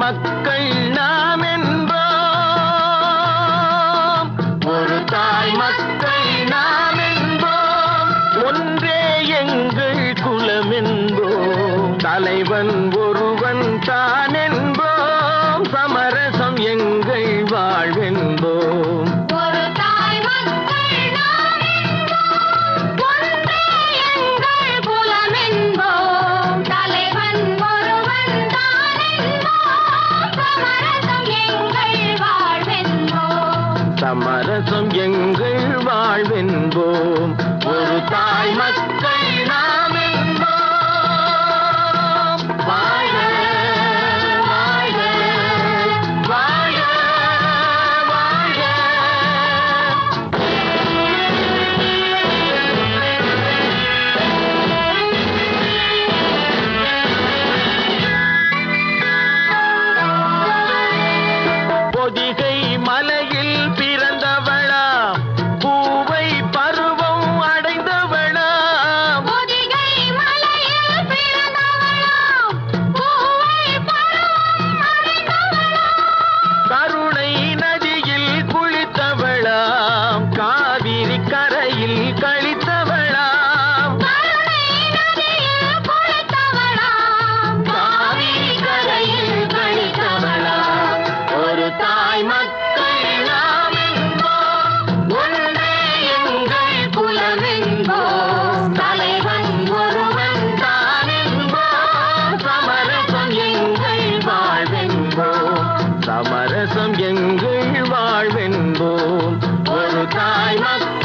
மக்கள் நாம் என்போம், ஒரு தாய் மக்கள் நாம் என்போம், ஒன்றே எங்கள் குலம் என்போம், தலைவன் ஒருவன் தான் என்போம், சமரசம் எங்கள் வாழ்வென்போம். சமரசம் எங்கள் வாழ்வென்போம், ஒரு தாய் மக்கள் நாம் என்போம். வாழ வாழ வாழ வாழ. பொதிகை மலையில் பிறந்தவளா, பூவை பருவம் அடைந்தவளா, பொதிகை மலையில் பிறந்தவளா, பூவை பருவம் அடைந்தவளா, கருணை நதியில் குளித்தவளா, காவிரி கரையில் கழித்தவளா, கருணை நதியில் குளித்தவளா, காவிரி கரையில் கழித்தவளா, ஒரு தாய் மக்கள் நாம் என்போம், ஒன்றே எங்கள் குலம் என்போம், தலைவன் ஒருவன் தான் என்போம், சமரசம் எங்கள் வாழ்வென்போம், சமரசம் எங்கள் வாழ்வென்போம், ஒரு தாய் மக்கள்